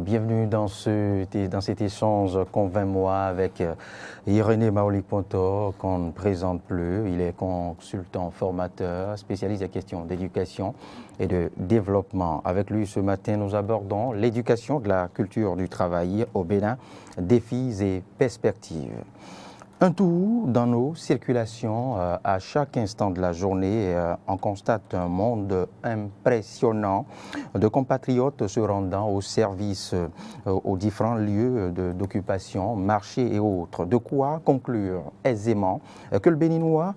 Bienvenue dans cet échange qu'ont 20 mois avec Irénée Maolique-Ponto, qu'on ne présente plus. Il est consultant, formateur, spécialiste des questions d'éducation et de développement. Avec lui, ce matin, nous abordons l'éducation de la culture du travail au Bénin, défis et perspectives. Un tout dans nos circulations, à chaque instant de la journée, on constate un monde impressionnant de compatriotes se rendant au service aux différents lieux d'occupation, marchés et autres. De quoi conclure aisément que le Béninois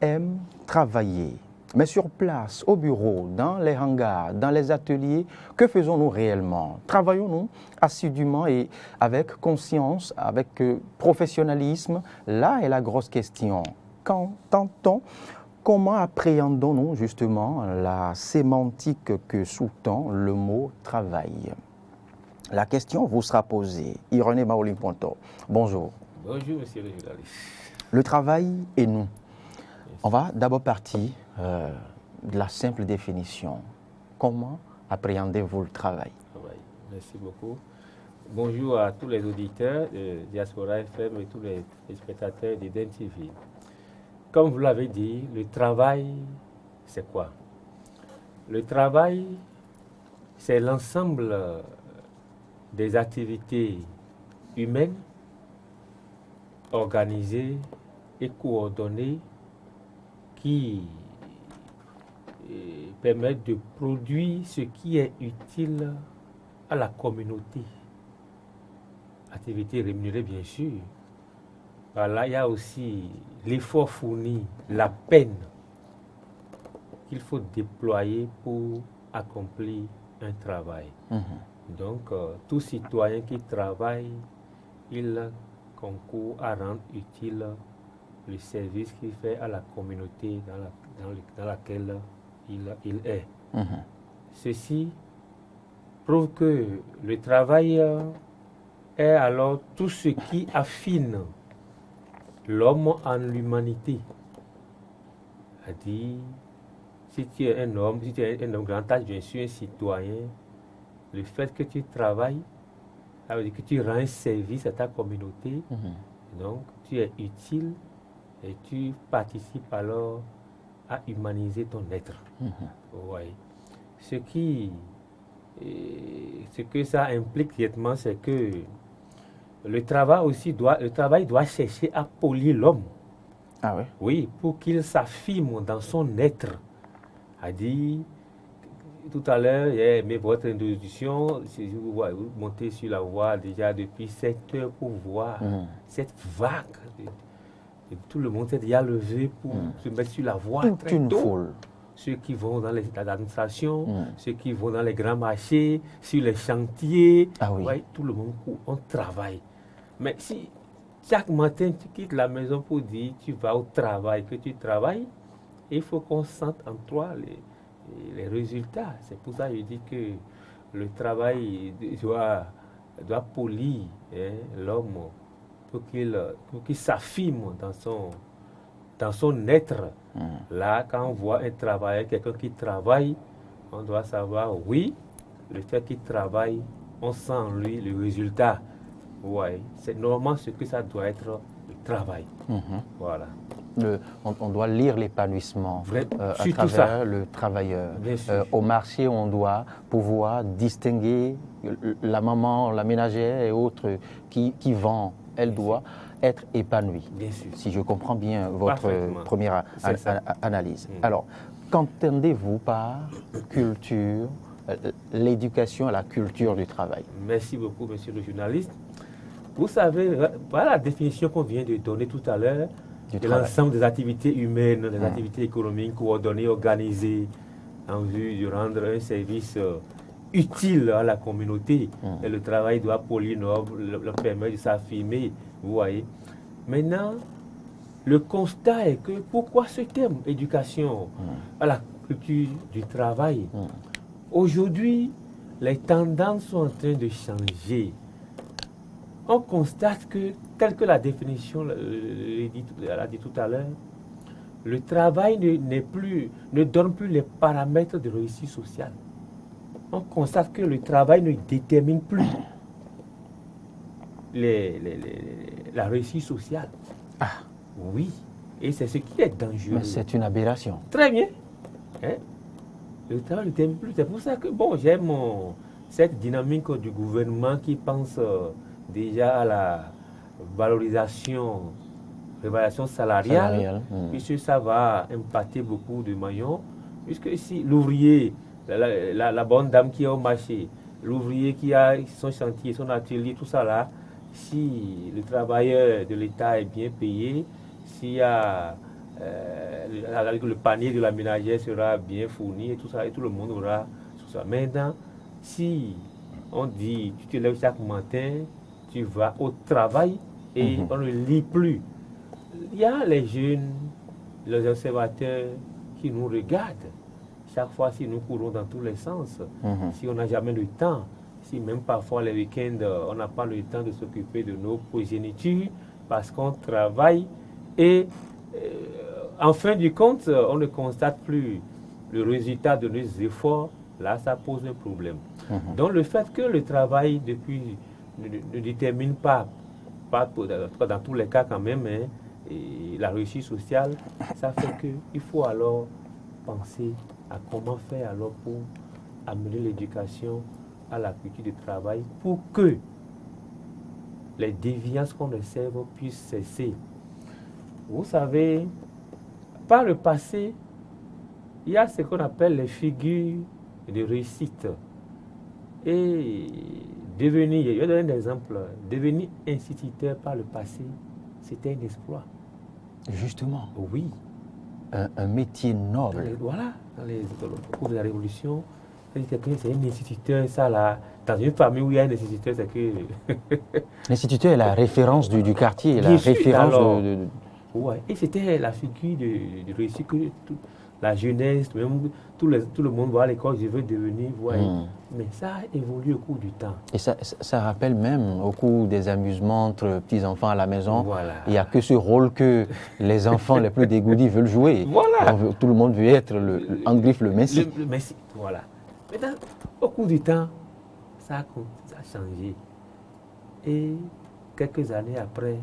aime travailler. Mais sur place, au bureau, dans les hangars, dans les ateliers, que faisons-nous réellement? Travaillons-nous assidûment et avec conscience, avec professionnalisme? Là est la grosse question. Qu'entend-on? Comment appréhendons-nous justement la sémantique que sous-tend le mot travail? La question vous sera posée. Irénée Maolique-Ponto, bonjour. Bonjour, monsieur le journaliste. Le travail et nous. On va d'abord partir de la simple définition. Comment appréhendez-vous le travail? Merci beaucoup. Bonjour à tous les auditeurs de Diaspora FM et tous les spectateurs d'Eden TV. Comme vous l'avez dit, le travail, c'est quoi? Le travail, c'est l'ensemble des activités humaines organisées et coordonnées qui permettent de produire ce qui est utile à la communauté. Activité rémunérée, bien sûr. Là, il y a aussi l'effort fourni, la peine qu'il faut déployer pour accomplir un travail. Donc, tout citoyen qui travaille, il concourt à rendre utile le service qu'il fait à la communauté dans laquelle il est. Ceci prouve que le travail est alors tout ce qui affine l'homme en l'humanité. C'est-à-dire, si tu es un homme, si tu es un homme grand âge, je suis un citoyen, le fait que tu travailles, ça veut dire que tu rends un service à ta communauté, donc tu es utile et tu participes alors à humaniser ton être. Ouais. Ce que ça implique directement, c'est que le travail doit chercher à polir l'homme. Ah oui? Oui, pour qu'il s'affirme dans son être. A dit, tout à l'heure, j'ai aimé votre introduction, vous montez sur la voie déjà depuis 7 heures pour voir cette vague. Tout le monde s'est déjà levé pour se mettre sur la voie très tôt. Foule. Ceux qui vont dans l'administration, ceux qui vont dans les grands marchés, sur les chantiers. Ah oui. Ouais, tout le monde, on travaille. Mais si chaque matin tu quittes la maison pour dire tu vas au travail, que tu travailles, il faut qu'on sente en toi les résultats. C'est pour ça que je dis que le travail doit polir l'homme pour qu'il s'affirme dans son être. Là, quand on voit un travailleur, quelqu'un qui travaille, on doit savoir, oui, le fait qu'il travaille, on sent en lui le résultat. Ouais, c'est normalement ce que ça doit être, le travail. Voilà. On doit lire l'épanouissement à surtout travers ça. le travailleur. Bien sûr. Au marché, on doit pouvoir distinguer la maman, la ménagère et autres qui vend. Elle doit être épanouie. Bien sûr. Si je comprends bien votre première analyse. Alors, qu'entendez-vous par culture, l'éducation à la culture du travail? Merci beaucoup, monsieur le journaliste. Vous savez, voilà la définition qu'on vient de donner tout à l'heure de l'ensemble des activités humaines, des activités économiques coordonnées, organisées en vue de rendre un service utile à la communauté. Et le travail doit polir le permettre de s'affirmer. Vous voyez. Maintenant, le constat est que pourquoi ce terme éducation à la culture du travail? Aujourd'hui, les tendances sont en train de changer. On constate que, telle que la définition l'a dit tout à l'heure, le travail ne donne plus les paramètres de réussite sociale. on constate que le travail ne détermine plus la réussite sociale. Ah. Oui, et c'est ce qui est dangereux. Mais c'est une aberration. Très bien. Hein? Le travail ne détermine plus. C'est pour ça que, bon, j'aime cette dynamique du gouvernement qui pense déjà à la révalorisation salariale. Puisque ça va impacter beaucoup de maillons. Puisque si l'ouvrier, la bonne dame qui est au marché, l'ouvrier qui a son chantier, son atelier, tout ça là, si le travailleur de l'État est bien payé, s'il y a le panier de la ménagère sera bien fourni et tout ça, et tout le monde aura tout ça. Maintenant, si on dit tu te lèves chaque matin, tu vas au travail et on ne lit plus. Il y a les jeunes, les observateurs qui nous regardent. Chaque fois, si nous courons dans tous les sens, si on n'a jamais le temps, si même parfois les week-ends, on n'a pas le temps de s'occuper de nos progénitures parce qu'on travaille et en fin du compte, on ne constate plus le résultat de nos efforts. Là, ça pose un problème. Donc, le fait que le travail ne détermine pas dans tous les cas quand même, hein, et la réussite sociale, ça fait qu'il faut alors penser à comment faire alors pour amener l'éducation à la culture du travail pour que les déviances qu'on observe puissent cesser. Vous savez, par le passé, il y a ce qu'on appelle les figures de réussite. Et je vais donner un exemple, devenir instituteur par le passé, c'était un exploit. Justement. Oui. Un métier noble. Au cours de la Révolution, c'est un instituteur, ça là. Dans une famille où il y a un instituteur, c'est que... L'instituteur est la référence du quartier, la référence de... Ouais. Et c'était la figure de réussite que la jeunesse, même tout le monde va à l'école, je veux devenir, mais ça a évolué au cours du temps. Et ça rappelle même au cours des amusements entre petits-enfants à la maison, il n'y a que ce rôle que les enfants les plus dégourdis veulent jouer. Tout le monde veut être en griffe le Messie. Le Messie, voilà. Maintenant, au cours du temps, ça a changé. Et quelques années après,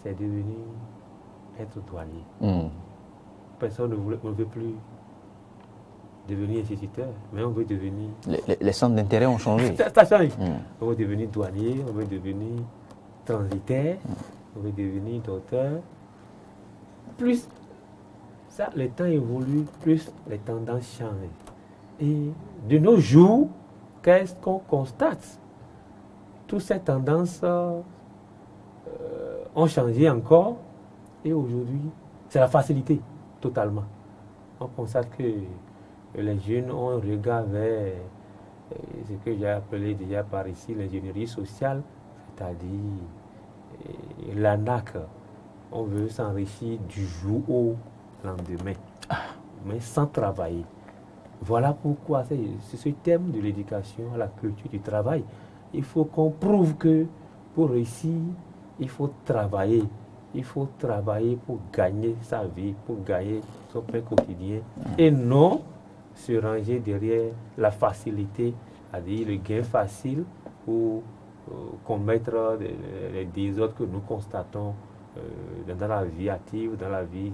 c'est devenu être douanier. Personne ne veut plus devenir instituteur, mais on veut devenir... Les centres d'intérêt ont changé. Ça change. On veut devenir douanier, on veut devenir transitaire, on veut devenir docteur. Plus ça, le temps évolue, plus les tendances changent. Et de nos jours, qu'est-ce qu'on constate? Toutes ces tendances ont changé encore. Et aujourd'hui, c'est la facilité, totalement. On constate que les jeunes ont un regard vers ce que j'ai appelé déjà par ici l'ingénierie sociale, c'est-à-dire l'ANAC. On veut s'enrichir du jour au lendemain, mais sans travailler. Voilà pourquoi c'est ce thème de l'éducation à la culture du travail. Il faut qu'on prouve que pour réussir, il faut travailler. Il faut travailler pour gagner sa vie, pour gagner son pain quotidien, et non se ranger derrière la facilité, c'est-à-dire le gain facile pour commettre les désordres que nous constatons dans la vie active, dans la vie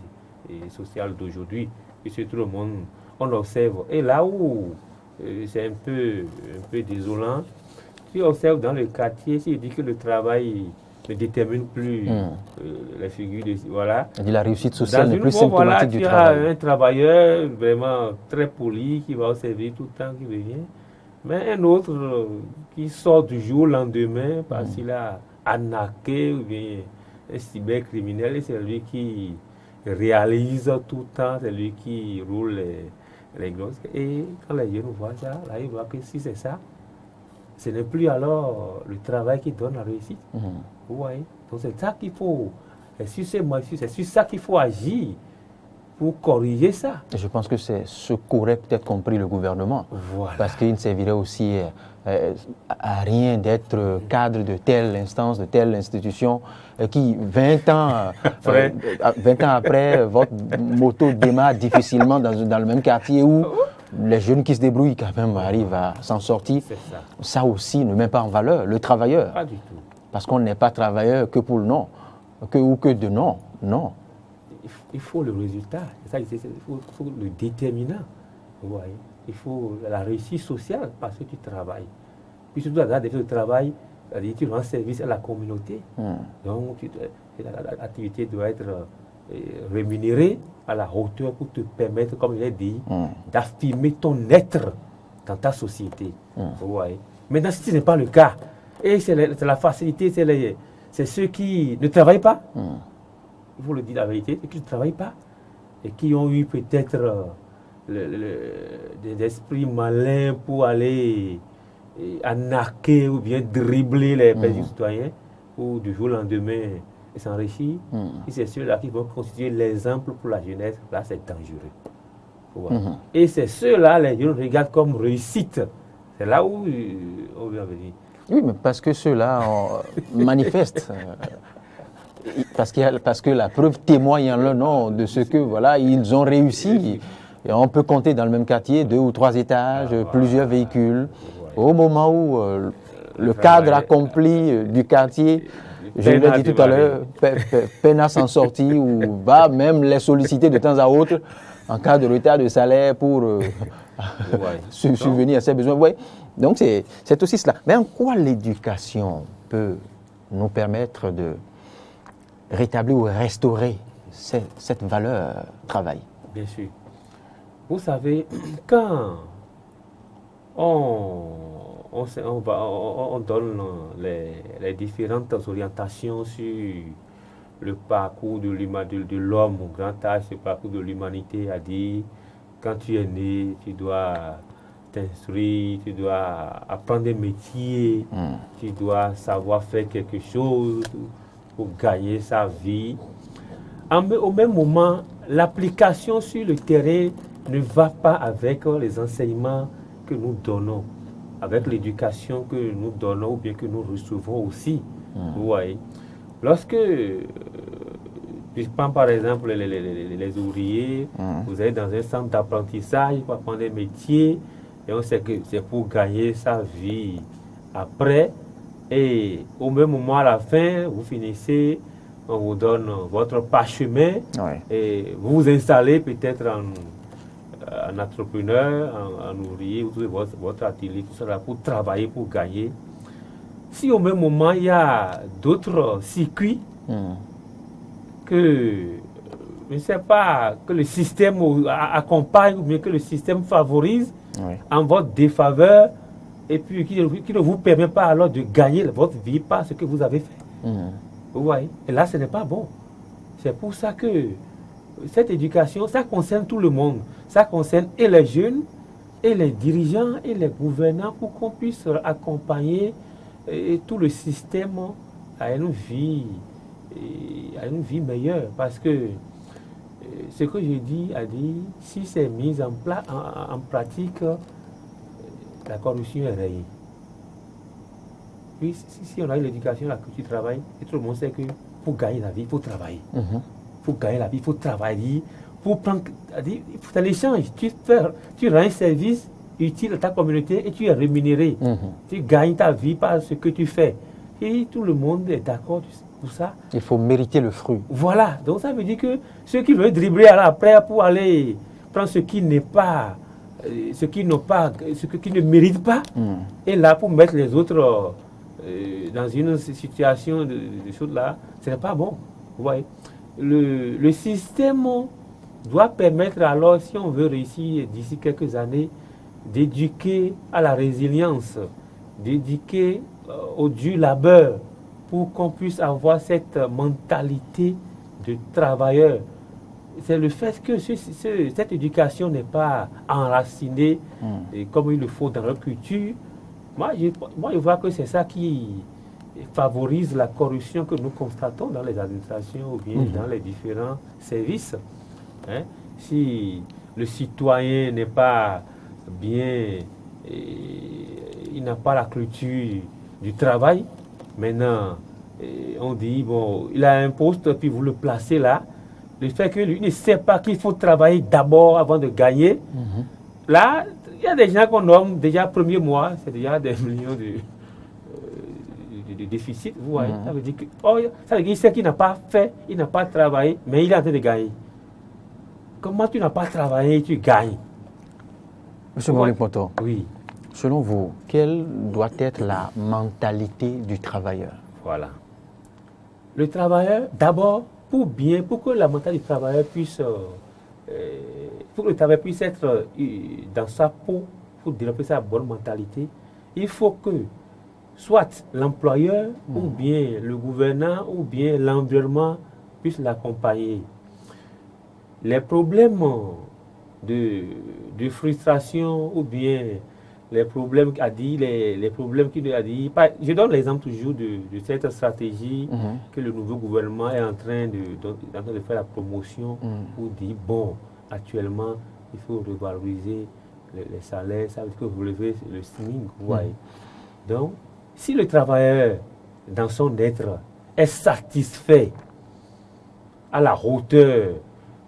sociale d'aujourd'hui. Puisque tout le monde, on observe. Et là où c'est un peu désolant, si on observe dans le quartier, si on dit que le travail ne détermine plus les figures de... Voilà. La réussite sociale n'est plus symptomatique du travail. Tu as un travailleur vraiment très poli qui va observer tout le temps, qui revient. Mais un autre qui sort du jour au lendemain parce qu'il a arnaqué ou bien un cybercriminel, et c'est lui qui réalise tout le temps, c'est lui qui roule les grosses. Et quand les jeunes voient ça, là, ils voient que si c'est ça, ce n'est plus alors le travail qui donne la réussite. Ouais. Donc c'est ça qu'il faut, c'est sur ça qu'il faut agir pour corriger ça. Je pense que c'est ce qu'aurait peut-être compris le gouvernement. Voilà. Parce qu'il ne servirait aussi à rien d'être cadre de telle instance, de telle institution, qui 20 ans après, votre moto démarre difficilement dans le même quartier où les jeunes qui se débrouillent quand même arrivent à s'en sortir. Ça aussi ne met pas en valeur le travailleur. Pas du tout. Parce qu'on n'est pas travailleur que pour le nom, ou que de nom. Non. Il faut le résultat. Il faut le déterminant. Vous voyez. Il faut la réussite sociale parce que tu travailles. Puis surtout, dans le travail, c'est-à-dire tu rends service à la communauté. Donc, l'activité doit être rémunérée à la hauteur pour te permettre, comme je l'ai dit, d'affirmer ton être dans ta société. Vous voyez. Maintenant, si ce n'est pas le cas, et c'est la facilité, c'est ceux qui ne travaillent pas, il faut le dire la vérité, ceux qui ne travaillent pas et qui ont eu peut-être des esprits malins pour aller arnaquer ou bien dribbler les petits citoyens ou du jour au lendemain s'enrichir. Et c'est ceux-là qui vont constituer l'exemple pour la jeunesse. Là, c'est dangereux. Et c'est ceux-là, les jeunes regardent comme réussite. C'est là où on veut en venir. Oui, mais parce que ceux-là manifestent. Parce que la preuve témoigne en leur nom de ce que voilà, ils ont réussi. Et on peut compter dans le même quartier 2 ou 3 étages, plusieurs véhicules. Au moment où le cadre accompli du quartier, je l'ai dit tout à l'heure, peine à s'en sortir ou va même les solliciter de temps à autre en cas de retard de salaire pour subvenir à ses besoins. Ouais. Donc c'est aussi cela. Mais en quoi l'éducation peut nous permettre de rétablir ou restaurer cette valeur travail? Bien sûr. Vous savez, quand on donne les différentes orientations sur le parcours de l'homme au grand âge, le parcours de l'humanité, à dire, quand tu es né, tu dois t'instruire, tu dois apprendre des métiers, tu dois savoir faire quelque chose pour gagner sa vie. Au même moment, l'application sur le terrain ne va pas avec les enseignements que nous donnons, avec l'éducation que nous donnons ou bien que nous recevons aussi. Vous voyez. Lorsque, je prends par exemple les ouvriers, vous êtes dans un centre d'apprentissage pour apprendre des métiers, et on sait que c'est pour gagner sa vie après. Et au même moment, à la fin, vous finissez, on vous donne votre parchemin, et vous vous installez peut-être en entrepreneur, en ouvrier, vous trouvez votre atelier, tout ça pour travailler, pour gagner. Si au même moment, il y a d'autres circuits que, je ne sais pas, que le système accompagne ou bien que le système favorise en votre défaveur et puis qui ne vous permet pas alors de gagner votre vie par ce que vous avez fait. Vous voyez? Et là, ce n'est pas bon. C'est pour ça que cette éducation, ça concerne tout le monde. Ça concerne et les jeunes, et les dirigeants, et les gouvernants pour qu'on puisse accompagner tout le système à une vie meilleure. Parce que ce que je dis a dit, si c'est mis en pratique, la corruption est rayée. Puis si on a eu l'éducation, la culture du travail, et tout le monde sait que pour gagner la vie, il faut travailler. Pour gagner la vie, il faut travailler. Pour prendre, c'est l'échange. Tu rends un service utile à ta communauté et tu es rémunéré. Tu gagnes ta vie par ce que tu fais. Et tout le monde est d'accord pour ça. Il faut mériter le fruit. Voilà. Donc ça veut dire que ceux qui veulent dribbler après pour aller prendre ce qui n'est pas, ce qui ne méritent pas, et là pour mettre les autres dans une situation de choses là, ce n'est pas bon. Vous voyez. Le système doit permettre alors, si on veut réussir d'ici quelques années, d'éduquer à la résilience, d'éduquer au dur labeur, pour qu'on puisse avoir cette mentalité de travailleur. C'est le fait que cette éducation n'est pas enracinée comme il le faut dans leur culture. Moi, je vois que c'est ça qui favorise la corruption que nous constatons dans les administrations ou bien dans les différents services. Si le citoyen n'est pas bien, il n'a pas la culture du travail, maintenant on dit, bon, il a un poste, puis vous le placez là, le fait que lui ne sait pas qu'il faut travailler d'abord avant de gagner, là, il y a des gens qu'on nomme déjà premier mois, c'est déjà des millions de déficit. Vous voyez, ça veut dire que ça veut dire c'est qu'il n'a pas fait, il n'a pas travaillé, mais il est en train de gagner. Comment tu n'as pas travaillé et tu gagnes? Monsieur Maolik Pontor, oui. Selon vous, quelle doit être la mentalité du travailleur? Voilà. Le travailleur, d'abord, pour que la mentalité du travailleur puisse, pour que le travailleur puisse être dans sa peau, pour développer sa bonne mentalité, il faut que soit l'employeur, ou bien le gouvernant, ou bien l'environnement puisse l'accompagner. Les problèmes de frustration, ou bien les problèmes les problèmes qu'il a dit. Je donne l'exemple toujours de cette stratégie que le nouveau gouvernement est en train de faire la promotion pour dire, bon, actuellement, il faut revaloriser les salaires, ça veut dire que vous levez le SMIC, vous voyez. Donc, si le travailleur, dans son être, est satisfait à la hauteur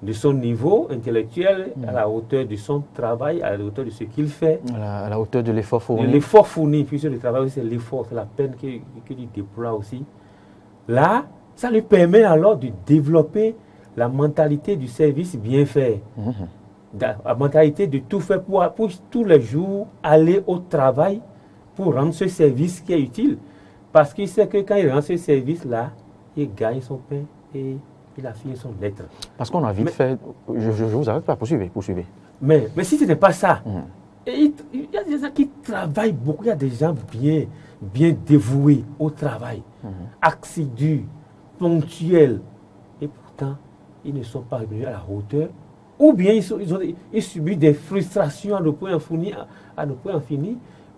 de son niveau intellectuel, à la hauteur de son travail, à la hauteur de ce qu'il fait. À la hauteur de l'effort fourni. De l'effort fourni, puisque le travail, c'est l'effort, c'est la peine qu'il déploie aussi. Là, ça lui permet alors de développer la mentalité du service bien fait. La mentalité de tout faire pour tous les jours aller au travail pour rendre ce service qui est utile. Parce qu'il sait que quand il rend ce service-là, il gagne son pain et il a fini son lettre. Parce qu'on a vite fait... Je vous arrête pas, poursuivez. Mais si ce n'est pas ça, il y a des gens qui travaillent beaucoup, il y a des gens bien dévoués au travail, assidus, ponctuels, et pourtant, ils ne sont pas revenus à la hauteur, ou bien ils subissent des frustrations à ne point en finir,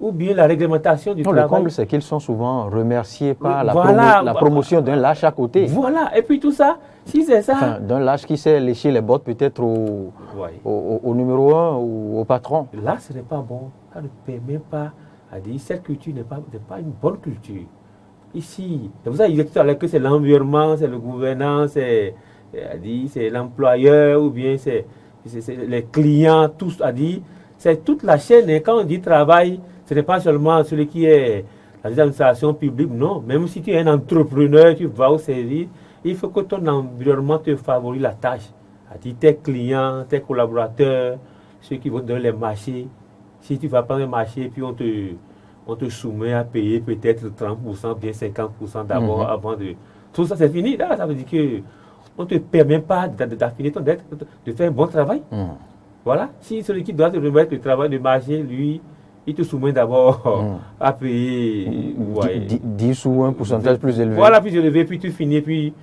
ou bien la réglementation du travail. Le comble, c'est qu'ils sont souvent remerciés par la promotion d'un lâche à côté. Voilà, et puis tout ça, si c'est ça... Enfin, d'un lâche qui sait lécher les bottes peut-être au numéro 1 ou au patron. Là, ce n'est pas bon. Ça ne permet pas à dire cette culture n'est pas une bonne culture. Ici, vous avez dit tout à l'heure que c'est l'environnement, c'est le gouvernant, c'est l'employeur ou bien c'est les clients, tous a dit. C'est toute la chaîne. Et quand on dit travail, ce n'est pas seulement celui qui est dans les administrations publiques, non. Même si tu es un entrepreneur, tu vas au service, il faut que ton environnement te favorise la tâche. C'est-à-dire tes clients, tes collaborateurs, ceux qui vont donner les marchés. Si tu vas prendre un marché, puis on te soumet à payer peut-être 30%, bien 50% d'abord, avant de... Tout ça, c'est fini. Là, ça veut dire qu'on ne te permet pas d'affiner ton dette, de faire un bon travail. Voilà. Si celui qui doit te remettre le travail de marché, lui, il te soumet d'abord à payer 10 ou un pourcentage plus élevé. Voilà, plus élevé, puis tu finis, puis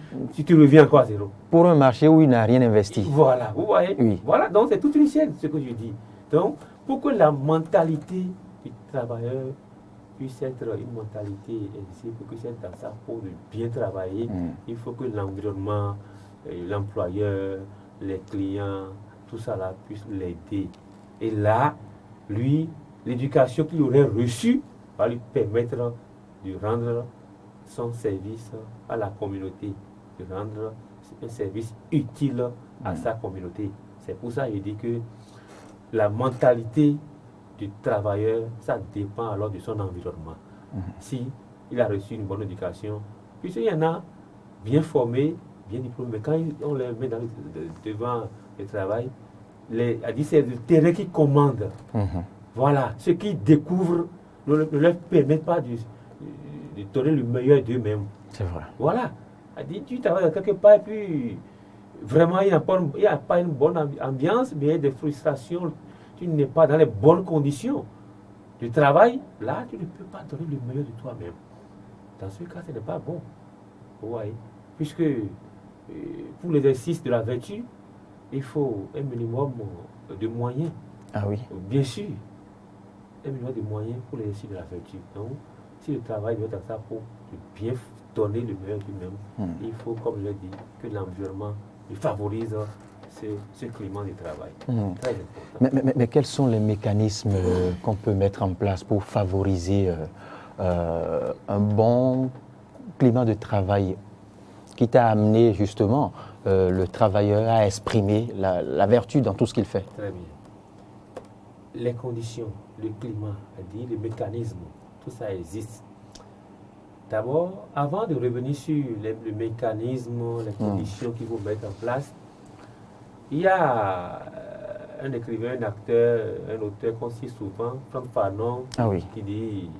tu reviens encore à zéro. Pour un marché où il n'a rien investi. Voilà, vous voyez. Oui. Voilà, donc c'est toute une chaîne, ce que je dis. Donc, pour que la mentalité du travailleur puisse être une mentalité ainsi, pour que c'est dans sa peau de bien travailler, il faut que l'environnement, l'employeur, les clients, tout ça là puisse l'aider. Et là, lui, l'éducation qu'il aurait reçue va lui permettre de rendre son service à la communauté, de rendre un service utile à sa communauté. C'est pour ça que je dis que la mentalité du travailleur, ça dépend alors de son environnement. Si il a reçu une bonne éducation, puisqu'il y en a bien formés, bien diplômés, mais quand on les met devant le travail, c'est le terrain qui commande. Voilà, ce qu'ils découvrent ne leur permet pas de donner le meilleur d'eux-mêmes. C'est vrai. Voilà. Tu travailles quelque part et puis vraiment il n'y a pas une bonne ambiance, mais il y a des frustrations. Tu n'es pas dans les bonnes conditions de travail. Là, tu ne peux pas donner le meilleur de toi-même. Dans ce cas, ce n'est pas bon. Vous voyez. Puisque pour l'exercice de la vertu, il faut un minimum de moyens. Ah oui. Bien sûr. Un minimum de moyens pour l'exercice de la vertu. Donc, si le travail doit être dans sa peau, de bien donner le meilleur du même, il faut, comme je l'ai dit, que l'environnement favorise ce climat de travail. Très important. Mais quels sont les mécanismes qu'on peut mettre en place pour favoriser un bon climat de travail qui t'a amené justement le travailleur à exprimer la vertu dans tout ce qu'il fait? Très bien. les conditions, le climat, c'est-à-dire le mécanisme, tout ça existe. D'abord, avant de revenir sur le mécanisme, les conditions qu'il faut mettre en place, il y a un écrivain, un acteur, un auteur qu'on cite souvent, Franck Fanon, qui dit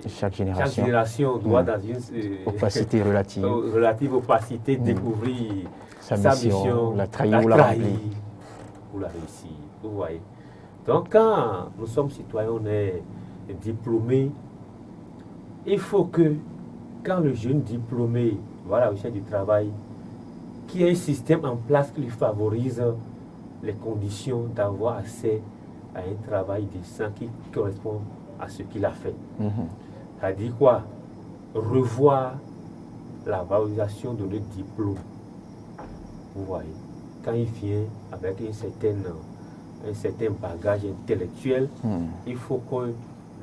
chaque génération doit, dans une opacité relative opacité, découvrir sa mission, la trahir ou la remplir. Ou la réussir. Vous voyez. Donc, quand nous sommes citoyens, on est diplômés, il faut que, quand le jeune diplômé va à la recherche du travail, qu'il y ait un système en place qui lui favorise les conditions d'avoir accès à un travail décent qui correspond à ce qu'il a fait. Ça dit quoi? Revoir la valorisation de notre diplôme. Vous voyez, quand il vient avec un certain bagage intellectuel, il faut que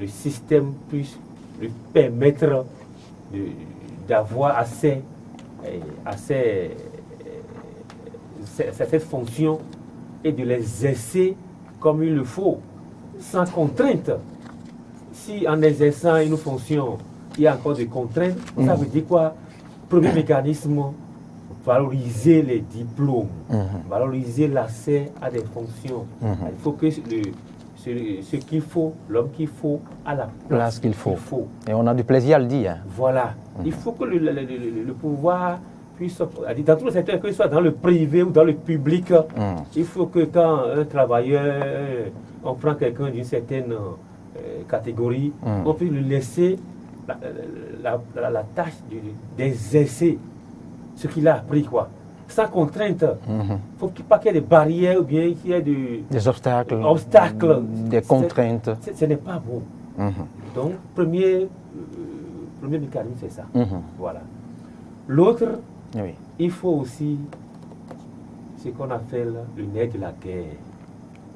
le système puisse lui permettre d'avoir assez cette fonction et de les exercer comme il le faut, sans contrainte. Si en exerçant une fonction, il y a encore des contraintes, ça veut dire quoi? Premier mécanisme, valoriser les diplômes, valoriser l'accès à des fonctions. Il faut que ce qu'il faut, l'homme qu'il faut, à la place qu'il faut. Et on a du plaisir à le dire. Voilà. Il faut que le pouvoir puisse, dans tous les secteurs, que ce soit dans le privé ou dans le public, il faut que quand un travailleur, on prend quelqu'un d'une certaine catégorie, on puisse lui laisser la tâche d'exercer ce qu'il a appris, quoi. Sans contrainte. Il ne faut pas qu'il y ait des barrières ou bien qu'il y ait des obstacles, des contraintes. Ce n'est pas bon. Donc, premier mécanisme, c'est ça. Voilà. L'autre, il faut aussi ce qu'on appelle le nerf de la guerre.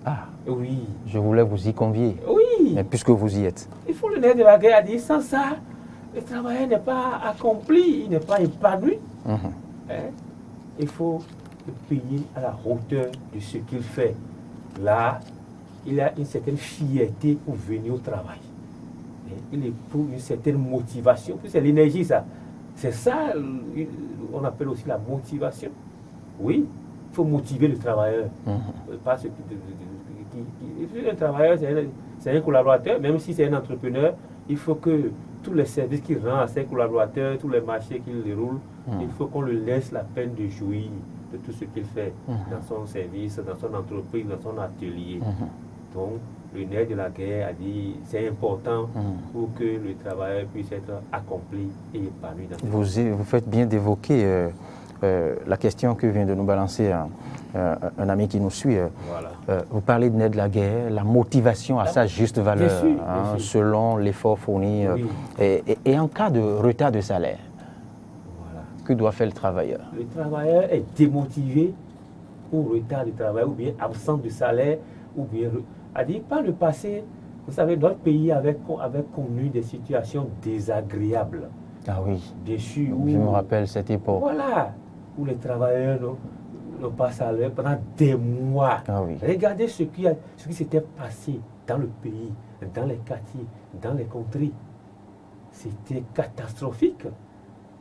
Ah, oui. Je voulais vous y convier. Oui. Mais puisque vous y êtes. Il faut le nerf de la guerre, à dire, sans ça, le travail n'est pas accompli, il n'est pas épanoui. Il faut le payer à la hauteur de ce qu'il fait. Là, il a une certaine fierté pour venir au travail. Il éprouve une certaine motivation. C'est l'énergie, ça. C'est ça, on appelle aussi la motivation. Oui, il faut motiver le travailleur. Pas un travailleur, c'est un collaborateur, même si c'est un entrepreneur, il faut que tous les services qu'il rend à ses collaborateurs, tous les marchés qu'il déroule, il faut qu'on lui laisse la peine de jouir de tout ce qu'il fait dans son service, dans son entreprise, dans son atelier. Donc, le nerf de la guerre a dit c'est important pour que le travail puisse être accompli et épanoui. Vous faites bien d'évoquer la question que vient de nous balancer un ami qui nous suit. Voilà. Vous parlez de nerf de la guerre, la motivation à sa juste valeur, bien sûr. Selon l'effort fourni. Et en cas de retard de salaire, que doit faire le travailleur? Le travailleur est démotivé ou retard de travail, ou bien absent de salaire, ou bien... C'est-à-dire, par le passé, vous savez, notre pays avait connu des situations désagréables. Ah oui. Bien sûr. Je me rappelle cette époque. Voilà. Où les travailleurs n'ont pas salaire pendant des mois. Ah oui. Regardez ce qui s'était passé dans le pays, dans les quartiers, dans les contrées. C'était catastrophique.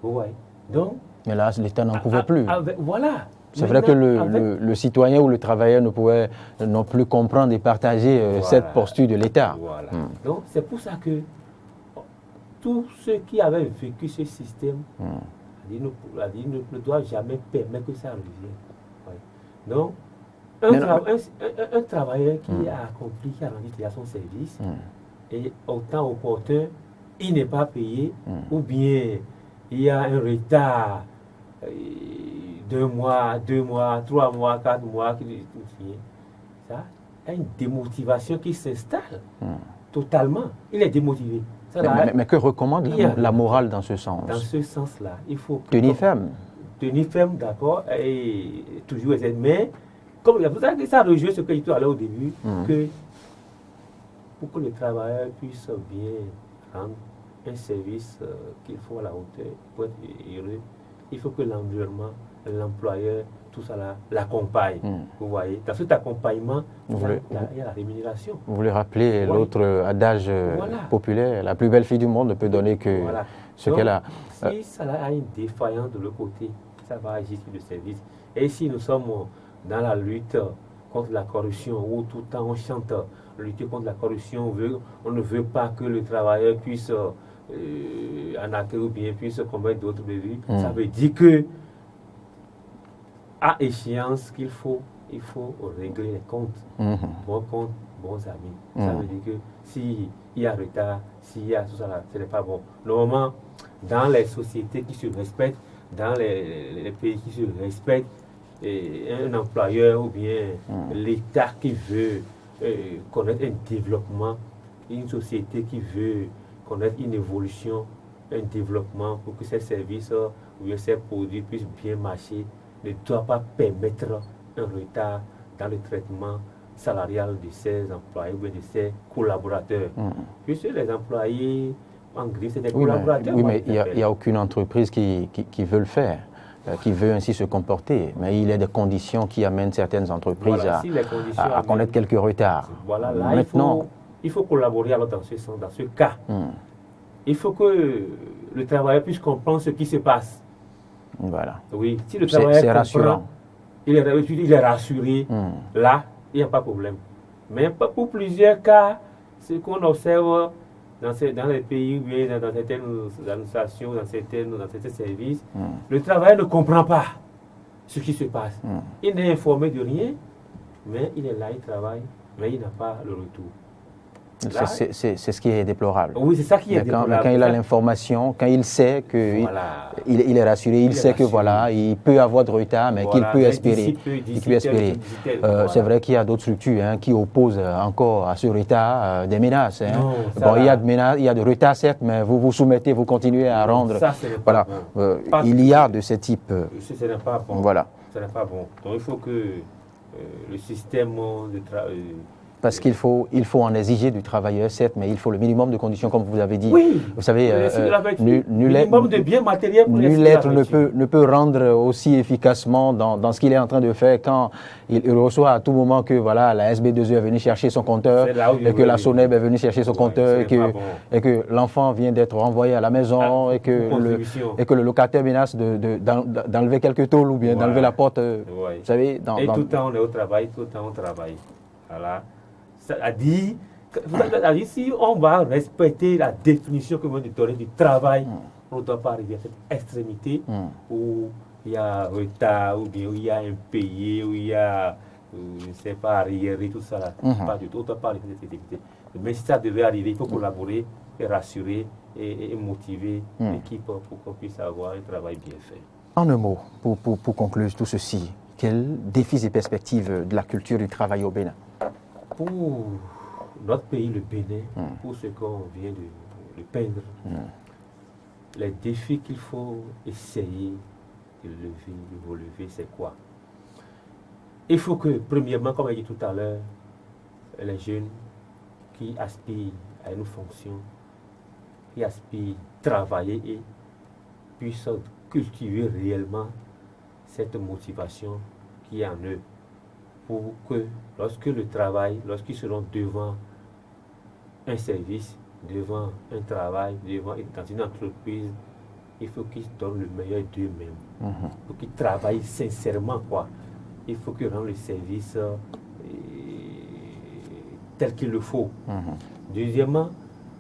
Ouais. Donc, mais là, l'État n'en pouvait plus. Voilà. C'est vrai que le citoyen ou le travailleur ne pouvait non plus comprendre et partager cette posture de l'État. Voilà. Donc, c'est pour ça que tous ceux qui avaient vécu ce système ne doivent jamais permettre que ça revienne. Ouais. Donc, un travailleur qui a accompli, qui a rendu son service, et au temps opportun, il n'est pas payé, ou bien il y a un retard 2 mois, 3 mois, 4 mois, ça a une démotivation qui s'installe totalement. Il est démotivé. Mais que recommande la morale dans ce sens? Dans ce sens-là, il faut tenir ferme. Tenir ferme, d'accord, et toujours essayer. Mais, comme vous savez, ça rejoint ce que je disais au début, que pour que le travailleur puisse bien rendre un service qu'il faut à la hauteur, pour être heureux, il faut que l'environnement l'employeur, tout ça là, l'accompagne. Vous voyez, dans cet accompagnement, il y a la rémunération. Vous voulez rappeler l'autre adage populaire, la plus belle fille du monde ne peut donner que ce qu'elle a. Si ça a une défaillance de l'autre côté, ça va agir sur le service. Et si nous sommes dans la lutte contre la corruption, où tout le temps on chante lutter contre la corruption, on ne veut pas que le travailleur puisse arnaquer ou bien puisse commettre d'autres délits, ça veut dire que à échéance qu'il faut, il faut régler les comptes. Bons comptes, bons amis. Ça veut dire que s'il y a retard, s'il y a tout ça là, ce n'est pas bon. Normalement, dans les sociétés qui se respectent, dans les pays qui se respectent, un employeur ou bien l'État qui veut connaître un développement, une société qui veut connaître une évolution, un développement pour que ces services ou bien ces produits puissent bien marcher, ne doit pas permettre un retard dans le traitement salarial de ses employés ou bien de ses collaborateurs. Puisque les employés en gris, c'est des collaborateurs. Oui, mais il n'y a aucune entreprise qui veut le faire, qui veut ainsi se comporter. Mais il y a des conditions qui amènent certaines entreprises à connaître quelques retards. Voilà, là, maintenant, il faut collaborer alors dans ce sens, dans ce cas. Il faut que le travailleur puisse comprendre ce qui se passe. Voilà. Oui, si le travailleur comprend, il est rassuré, là, il n'y a pas de problème. Mais pour plusieurs cas, ce qu'on observe dans les pays, dans certaines administrations, dans certains services, le travailleur ne comprend pas ce qui se passe. Il n'est informé de rien, mais il est là, il travaille, mais il n'a pas le retour. C'est ce qui est déplorable. Oui, c'est ça qui est déplorable. Quand il a l'information, quand il sait qu'il il est rassuré, il sait que voilà, il peut avoir de retard, mais qu'il peut espérer. C'est vrai qu'il y a d'autres structures qui opposent encore à ce retard des menaces. Non, bon, il y a de menaces, il y a de retard certes, mais vous vous soumettez, vous continuez à rendre. Ça, voilà. Il y a de ce type. Ce n'est pas bon. Voilà. Ce n'est pas bon. Donc il faut que le système de travail. Parce qu'il faut en exiger du travailleur, certes, mais il faut le minimum de conditions, comme vous avez dit. Oui, vous savez, nul être ne peut rendre aussi efficacement dans ce qu'il est en train de faire quand il reçoit à tout moment que voilà, la SB2E est venue chercher son compteur, et que la SONEB est venue chercher son compteur, et que l'enfant vient d'être renvoyé à la maison, et que le locataire menace d'enlever quelques tôles ou bien d'enlever la porte. Vous savez, et tout le temps on est au travail, tout le temps on travaille. Voilà. C'est-à-dire, si on va respecter la définition que vous donner du travail, on ne doit pas arriver à cette extrémité où il y a retard, ou bien où il y a impayé, où il y a, je ne sais pas, arriéré, tout ça. Là. Pas du tout, on ne doit pas arriver à cette extrémité. Mais si ça devait arriver, il faut collaborer, et rassurer et motiver l'équipe pour qu'on puisse avoir un travail bien fait. En un mot, pour conclure tout ceci, quels défis et perspectives de la culture du travail au Bénin? Pour notre pays, le Bénin, pour ce qu'on vient de peindre, les défis qu'il faut essayer de relever, c'est quoi? Il faut que, premièrement, comme je dit tout à l'heure, les jeunes qui aspirent à une fonction, qui aspirent à travailler et puissent cultiver réellement cette motivation qui est en eux. Pour que lorsqu'ils seront devant un service, devant un travail, dans une entreprise, il faut qu'ils donnent le meilleur d'eux-mêmes. Il faut qu'ils travaillent sincèrement, quoi. Il faut qu'ils rendent le service tel qu'il le faut. Deuxièmement,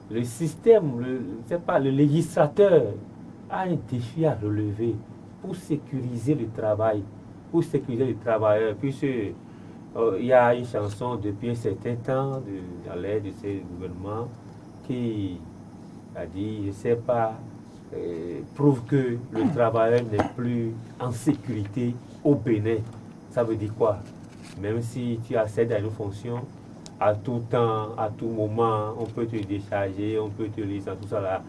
le système, le législateur a un défi à relever pour sécuriser le travail, pour sécuriser les travailleurs, puisque il y a une chanson depuis un certain temps dans l'air de ce gouvernement qui a dit, je ne sais pas, prouve que le travailleur n'est plus en sécurité au Bénin. Ça veut dire quoi? Même si tu accèdes à une fonction, à tout temps, à tout moment, on peut te décharger, on peut te licencier, tout ça là.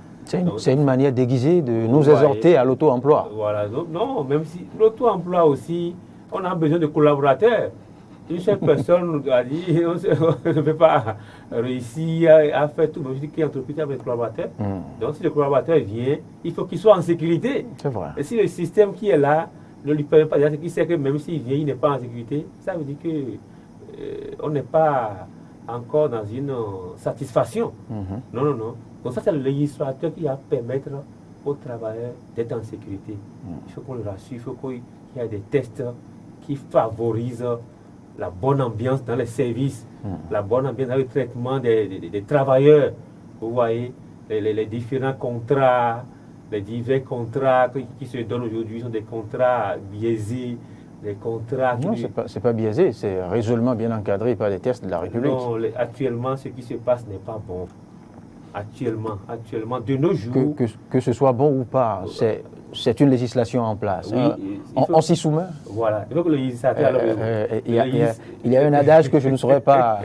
C'est une manière déguisée de nous exhorter à l'auto-emploi. Voilà, donc, non, même si l'auto-emploi aussi, on a besoin de collaborateurs. Une seule personne a dit, on ne peut pas réussir à faire tout, même si il y a une entreprise avec des collaborateurs. Donc si le collaborateur vient, il faut qu'il soit en sécurité. C'est vrai. Et si le système qui est là ne lui permet pas, il sait que même s'il vient, il n'est pas en sécurité, ça veut dire qu'on n'est pas encore dans une satisfaction. Non, non, non. Donc ça, c'est le législateur qui va permettre aux travailleurs d'être en sécurité. Il faut qu'on le rassure, il faut qu'il y ait des tests qui favorisent la bonne ambiance dans les services, la bonne ambiance dans le traitement des travailleurs. Vous voyez, les différents contrats, les divers contrats qui se donnent aujourd'hui sont des contrats biaisés, des contrats... Non, c'est pas biaisé, c'est résolument bien encadré par les tests de la République. Non, actuellement, ce qui se passe n'est pas bon. Actuellement, de nos jours... Que ce soit bon ou pas, c'est une législation en place. Oui, on s'y soumet. Voilà. Il faut que le législateur... Il y a un adage que je ne saurais pas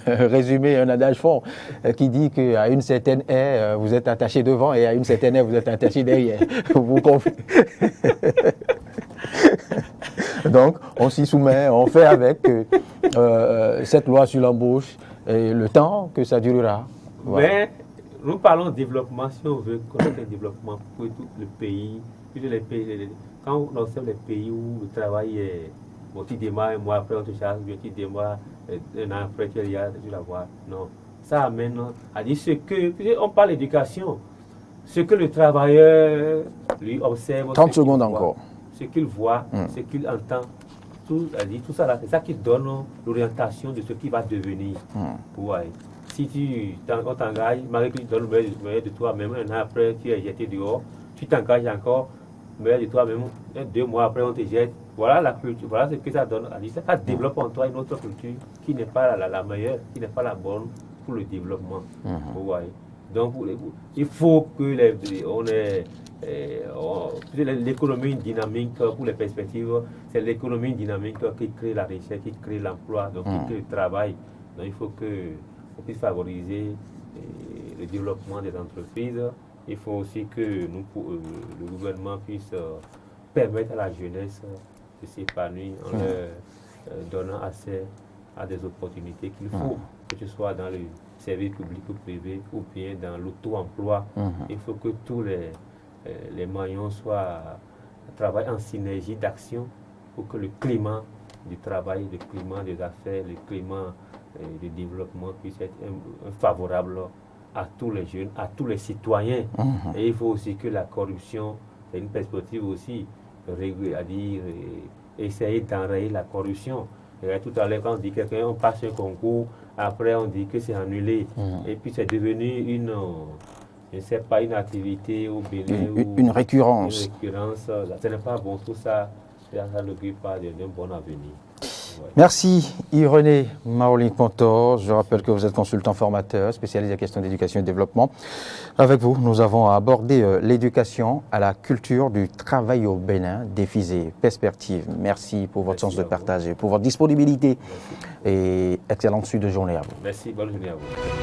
résumer, un adage fort, qui dit qu'à une certaine haie, vous êtes attaché devant et à une certaine haie, vous êtes attaché derrière. Vous comprenez? Donc, on s'y soumet, on fait avec cette loi sur l'embauche et le temps que ça durera. Voilà. Mais nous parlons de développement, si on veut connaître un développement pour tout le pays, quand on observe les pays où le travail est, bon, tu démarres un mois après on te charge, tu démarres un an après tu la vois. Non, ça amène à dire on parle d'éducation, ce que le travailleur lui observe. 30 secondes encore. Ce qu'il voit, ce qu'il entend, tout ça là, c'est ça qui donne l'orientation de ce qui va devenir. Ouais. Si on t'engage, malgré que tu donnes le meilleur de toi-même, un an après tu es jeté dehors, tu t'engages encore, le meilleur de toi-même, 2 mois après on te jette. Voilà la culture, voilà ce que ça donne. Ça développe en toi une autre culture qui n'est pas la meilleure, qui n'est pas la bonne pour le développement. Ouais. Donc il faut que l'économie dynamique pour les perspectives, c'est l'économie dynamique qui crée la richesse, qui crée l'emploi, donc qui crée le travail. Donc il faut qu'on puisse favoriser le développement des entreprises. Il faut aussi que le gouvernement puisse permettre à la jeunesse de s'épanouir en leur donnant accès à des opportunités qu'il faut, que ce soit dans le service public ou privé ou bien dans l'auto-emploi. Il faut que tous les maillons travaillent en synergie d'action pour que le climat du travail, le climat des affaires, le climat du développement puisse être favorable à tous les jeunes, à tous les citoyens. Et il faut aussi que la corruption, c'est une perspective aussi, essayer d'enrayer la corruption. Et tout à l'heure, quand on dit que quelqu'un passe un concours, après on dit que c'est annulé. Et puis c'est devenu je ne sais pas, une activité ou une récurrence. Ce n'est pas bon, tout ça, ça n'augure pas d'un bon avenir. Ouais. Merci Irené Maoling-Pontor. Je rappelle que vous êtes consultant formateur, spécialisé en questions d'éducation et de développement. Avec vous, nous avons abordé l'éducation à la culture du travail au Bénin, défis et perspectives. Merci pour votre sens de partage et pour votre disponibilité. Et excellente suite de journée à vous. Merci, bonne journée à vous.